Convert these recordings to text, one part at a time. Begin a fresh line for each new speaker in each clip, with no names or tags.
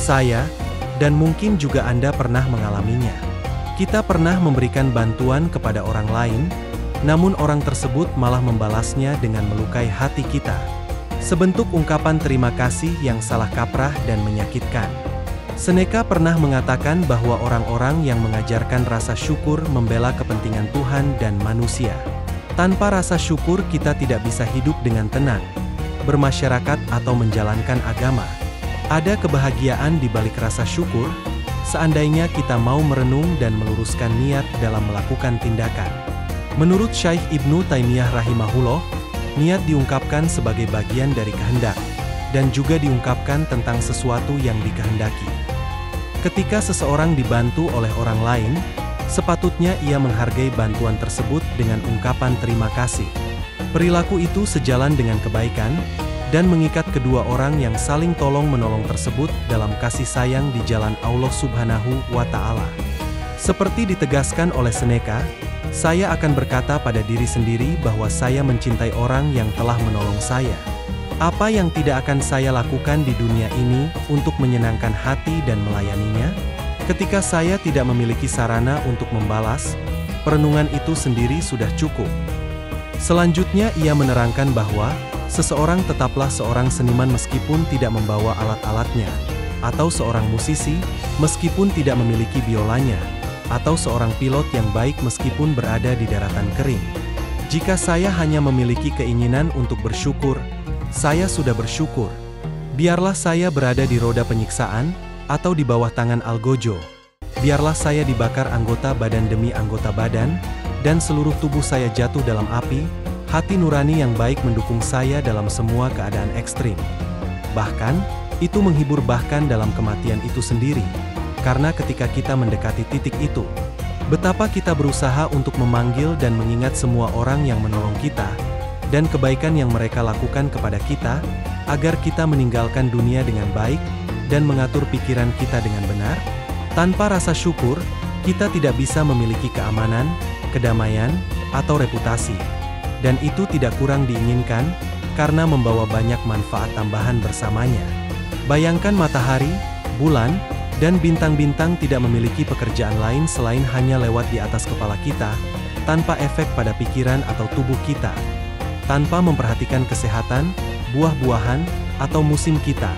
Saya, dan mungkin juga Anda pernah mengalaminya. Kita pernah memberikan bantuan kepada orang lain, namun orang tersebut malah membalasnya dengan melukai hati kita. Sebentuk ungkapan terima kasih yang salah kaprah dan menyakitkan. Seneca pernah mengatakan bahwa orang-orang yang mengajarkan rasa syukur membela kepentingan Tuhan dan manusia. Tanpa rasa syukur kita tidak bisa hidup dengan tenang, bermasyarakat atau menjalankan agama. Ada kebahagiaan di balik rasa syukur, seandainya kita mau merenung dan meluruskan niat dalam melakukan tindakan. Menurut Syaikh Ibnu Taimiyah rahimahullah, niat diungkapkan sebagai bagian dari kehendak, dan juga diungkapkan tentang sesuatu yang dikehendaki. Ketika seseorang dibantu oleh orang lain, sepatutnya ia menghargai bantuan tersebut dengan ungkapan terima kasih. Perilaku itu sejalan dengan kebaikan, dan mengikat kedua orang yang saling tolong-menolong tersebut dalam kasih sayang di jalan Allah Subhanahu wa Ta'ala. Seperti ditegaskan oleh Seneca, saya akan berkata pada diri sendiri bahwa saya mencintai orang yang telah menolong saya. Apa yang tidak akan saya lakukan di dunia ini untuk menyenangkan hati dan melayaninya? Ketika saya tidak memiliki sarana untuk membalas, perenungan itu sendiri sudah cukup. Selanjutnya ia menerangkan bahwa, seseorang tetaplah seorang seniman meskipun tidak membawa alat-alatnya, atau seorang musisi, meskipun tidak memiliki biolanya, atau seorang pilot yang baik meskipun berada di daratan kering. Jika saya hanya memiliki keinginan untuk bersyukur, saya sudah bersyukur. Biarlah saya berada di roda penyiksaan, atau di bawah tangan algojo. Biarlah saya dibakar anggota badan demi anggota badan, dan seluruh tubuh saya jatuh dalam api, hati nurani yang baik mendukung saya dalam semua keadaan ekstrim. Bahkan, itu menghibur bahkan dalam kematian itu sendiri. Karena ketika kita mendekati titik itu, betapa kita berusaha untuk memanggil dan mengingat semua orang yang menolong kita, dan kebaikan yang mereka lakukan kepada kita, agar kita meninggalkan dunia dengan baik, dan mengatur pikiran kita dengan benar. Tanpa rasa syukur, kita tidak bisa memiliki keamanan, kedamaian, atau reputasi. Dan itu tidak kurang diinginkan, karena membawa banyak manfaat tambahan bersamanya. Bayangkan matahari, bulan, dan bintang-bintang tidak memiliki pekerjaan lain selain hanya lewat di atas kepala kita, tanpa efek pada pikiran atau tubuh kita, tanpa memperhatikan kesehatan, buah-buahan, atau musim kita.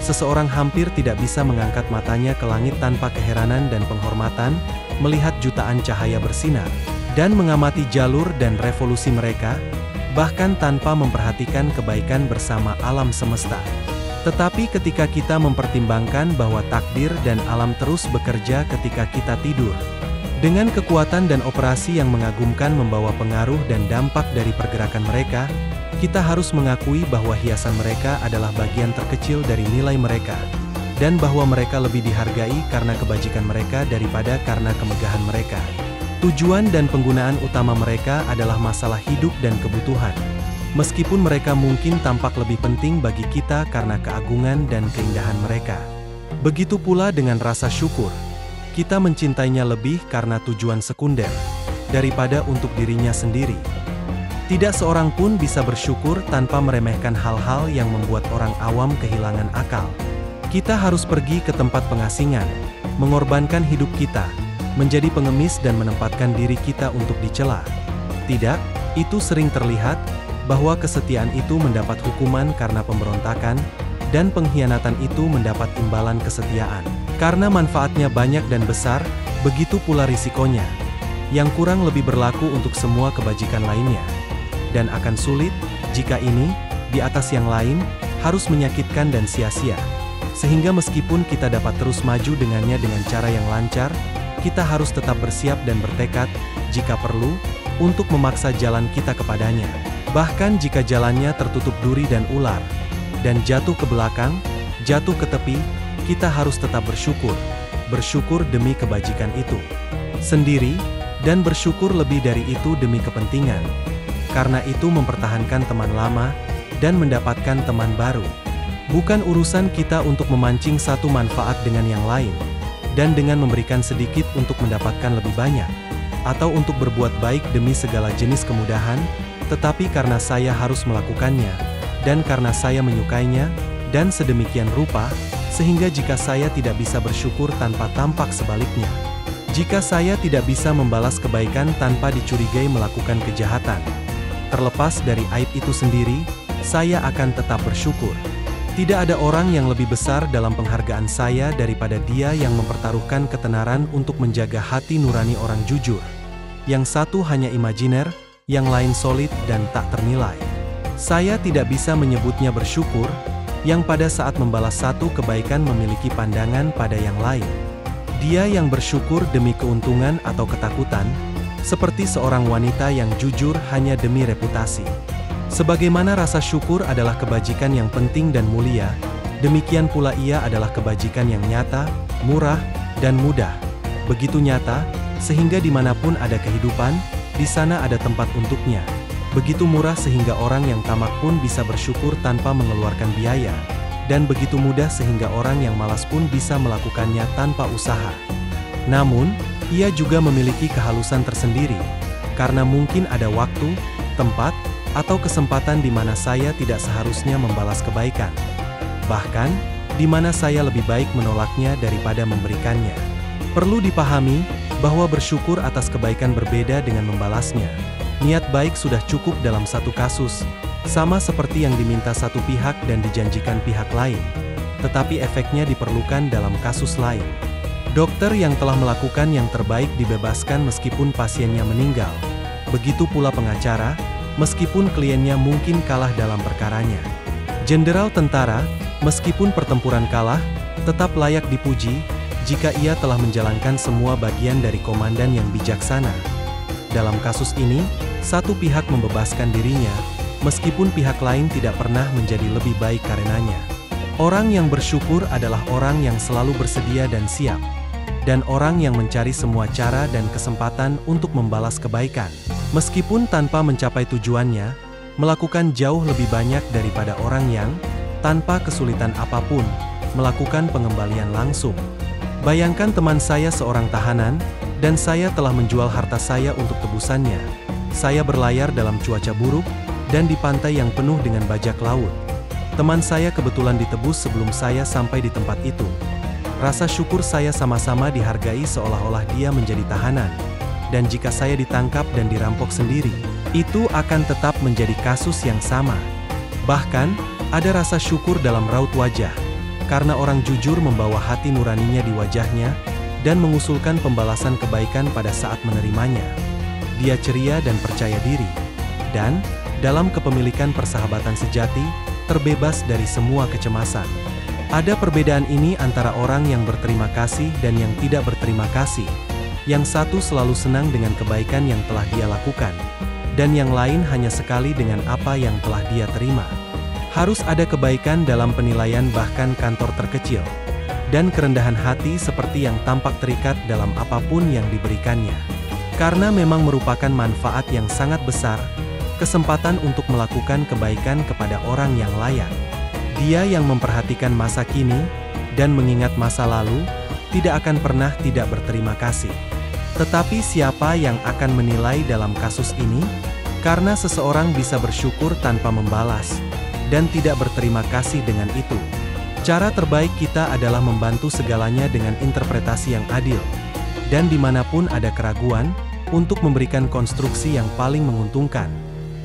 Seseorang hampir tidak bisa mengangkat matanya ke langit tanpa keheranan dan penghormatan, melihat jutaan cahaya bersinar, dan mengamati jalur dan revolusi mereka, bahkan tanpa memperhatikan kebaikan bersama alam semesta. Tetapi ketika kita mempertimbangkan bahwa takdir dan alam terus bekerja ketika kita tidur, dengan kekuatan dan operasi yang mengagumkan membawa pengaruh dan dampak dari pergerakan mereka, kita harus mengakui bahwa hiasan mereka adalah bagian terkecil dari nilai mereka, dan bahwa mereka lebih dihargai karena kebajikan mereka daripada karena kemegahan mereka. Tujuan dan penggunaan utama mereka adalah masalah hidup dan kebutuhan. Meskipun mereka mungkin tampak lebih penting bagi kita karena keagungan dan keindahan mereka. Begitu pula dengan rasa syukur. Kita mencintainya lebih karena tujuan sekunder, daripada untuk dirinya sendiri. Tidak seorang pun bisa bersyukur tanpa meremehkan hal-hal yang membuat orang awam kehilangan akal. Kita harus pergi ke tempat pengasingan, mengorbankan hidup kita, menjadi pengemis dan menempatkan diri kita untuk dicela. Tidak, itu sering terlihat, bahwa kesetiaan itu mendapat hukuman karena pemberontakan, dan pengkhianatan itu mendapat imbalan kesetiaan. Karena manfaatnya banyak dan besar, begitu pula risikonya, yang kurang lebih berlaku untuk semua kebajikan lainnya. Dan akan sulit, jika ini, di atas yang lain, harus menyakitkan dan sia-sia. Sehingga meskipun kita dapat terus maju dengannya dengan cara yang lancar, kita harus tetap bersiap dan bertekad, jika perlu, untuk memaksa jalan kita kepadanya. Bahkan jika jalannya tertutup duri dan ular, dan jatuh ke belakang, jatuh ke tepi, kita harus tetap bersyukur. Bersyukur demi kebajikan itu sendiri, dan bersyukur lebih dari itu demi kepentingan. Karena itu mempertahankan teman lama, dan mendapatkan teman baru. Bukan urusan kita untuk memancing satu manfaat dengan yang lain, dan dengan memberikan sedikit untuk mendapatkan lebih banyak, atau untuk berbuat baik demi segala jenis kemudahan, tetapi karena saya harus melakukannya, dan karena saya menyukainya, dan sedemikian rupa, sehingga jika saya tidak bisa bersyukur tanpa tampak sebaliknya, jika saya tidak bisa membalas kebaikan tanpa dicurigai melakukan kejahatan, terlepas dari aib itu sendiri, saya akan tetap bersyukur. Tidak ada orang yang lebih besar dalam penghargaan saya daripada dia yang mempertaruhkan ketenaran untuk menjaga hati nurani orang jujur. Yang satu hanya imajiner, yang lain solid dan tak ternilai. Saya tidak bisa menyebutnya bersyukur, yang pada saat membalas satu kebaikan memiliki pandangan pada yang lain. Dia yang bersyukur demi keuntungan atau ketakutan, seperti seorang wanita yang jujur hanya demi reputasi. Sebagaimana rasa syukur adalah kebajikan yang penting dan mulia, demikian pula ia adalah kebajikan yang nyata, murah, dan mudah. Begitu nyata, sehingga dimanapun ada kehidupan, di sana ada tempat untuknya. Begitu murah sehingga orang yang tamak pun bisa bersyukur tanpa mengeluarkan biaya. Dan begitu mudah sehingga orang yang malas pun bisa melakukannya tanpa usaha. Namun, ia juga memiliki kehalusan tersendiri, karena mungkin ada waktu, tempat, atau kesempatan di mana saya tidak seharusnya membalas kebaikan. Bahkan, di mana saya lebih baik menolaknya daripada memberikannya. Perlu dipahami, bahwa bersyukur atas kebaikan berbeda dengan membalasnya. Niat baik sudah cukup dalam satu kasus, sama seperti yang diminta satu pihak dan dijanjikan pihak lain. Tetapi efeknya diperlukan dalam kasus lain. Dokter yang telah melakukan yang terbaik dibebaskan meskipun pasiennya meninggal. Begitu pula pengacara, meskipun kliennya mungkin kalah dalam perkaranya. Jenderal tentara, meskipun pertempuran kalah, tetap layak dipuji, jika ia telah menjalankan semua bagian dari komandan yang bijaksana. Dalam kasus ini, satu pihak membebaskan dirinya, meskipun pihak lain tidak pernah menjadi lebih baik karenanya. Orang yang bersyukur adalah orang yang selalu bersedia dan siap, dan orang yang mencari semua cara dan kesempatan untuk membalas kebaikan. Meskipun tanpa mencapai tujuannya, melakukan jauh lebih banyak daripada orang yang, tanpa kesulitan apapun, melakukan pengembalian langsung. Bayangkan teman saya seorang tahanan, dan saya telah menjual harta saya untuk tebusannya. Saya berlayar dalam cuaca buruk, dan di pantai yang penuh dengan bajak laut. Teman saya kebetulan ditebus sebelum saya sampai di tempat itu. Rasa syukur saya sama-sama dihargai seolah-olah dia menjadi tahanan. Dan jika saya ditangkap dan dirampok sendiri, itu akan tetap menjadi kasus yang sama. Bahkan, ada rasa syukur dalam raut wajah, karena orang jujur membawa hati nuraninya di wajahnya, dan mengusulkan pembalasan kebaikan pada saat menerimanya. Dia ceria dan percaya diri, dan, dalam kepemilikan persahabatan sejati, terbebas dari semua kecemasan. Ada perbedaan ini antara orang yang berterima kasih dan yang tidak berterima kasih. Yang satu selalu senang dengan kebaikan yang telah dia lakukan, dan yang lain hanya sekali dengan apa yang telah dia terima. Harus ada kebaikan dalam penilaian bahkan kantor terkecil, dan kerendahan hati seperti yang tampak terikat dalam apapun yang diberikannya. Karena memang merupakan manfaat yang sangat besar, kesempatan untuk melakukan kebaikan kepada orang yang layak. Dia yang memperhatikan masa kini, dan mengingat masa lalu, tidak akan pernah tidak berterima kasih. Tetapi siapa yang akan menilai dalam kasus ini? Karena seseorang bisa bersyukur tanpa membalas, dan tidak berterima kasih dengan itu. Cara terbaik kita adalah membantu segalanya dengan interpretasi yang adil. Dan dimanapun ada keraguan, untuk memberikan konstruksi yang paling menguntungkan.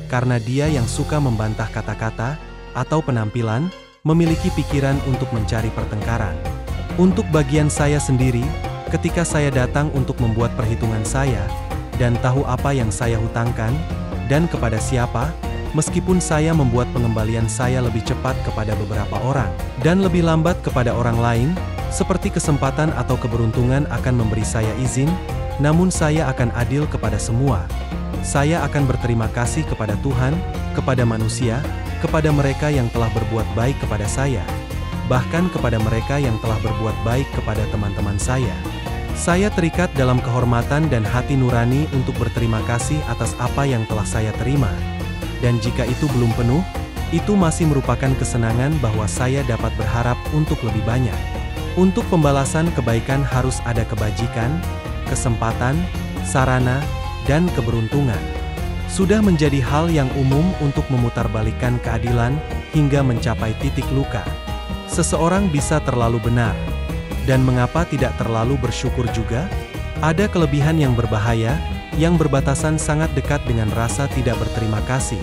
Karena dia yang suka membantah kata-kata, atau penampilan, memiliki pikiran untuk mencari pertengkaran. Untuk bagian saya sendiri, ketika saya datang untuk membuat perhitungan saya, dan tahu apa yang saya hutangkan, dan kepada siapa, meskipun saya membuat pengembalian saya lebih cepat kepada beberapa orang, dan lebih lambat kepada orang lain, seperti kesempatan atau keberuntungan akan memberi saya izin, namun saya akan adil kepada semua. Saya akan berterima kasih kepada Tuhan, kepada manusia, kepada mereka yang telah berbuat baik kepada saya, bahkan kepada mereka yang telah berbuat baik kepada teman-teman saya. Saya terikat dalam kehormatan dan hati nurani untuk berterima kasih atas apa yang telah saya terima. Dan jika itu belum penuh, itu masih merupakan kesenangan bahwa saya dapat berharap untuk lebih banyak. Untuk pembalasan kebaikan harus ada kebajikan, kesempatan, sarana, dan keberuntungan. Sudah menjadi hal yang umum untuk memutarbalikkan keadilan hingga mencapai titik luka. Seseorang bisa terlalu benar. Dan mengapa tidak terlalu bersyukur juga? Ada kelebihan yang berbahaya, yang berbatasan sangat dekat dengan rasa tidak berterima kasih,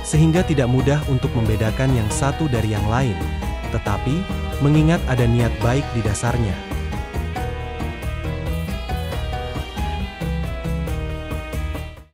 sehingga tidak mudah untuk membedakan yang satu dari yang lain. Tetapi, mengingat ada niat baik di dasarnya.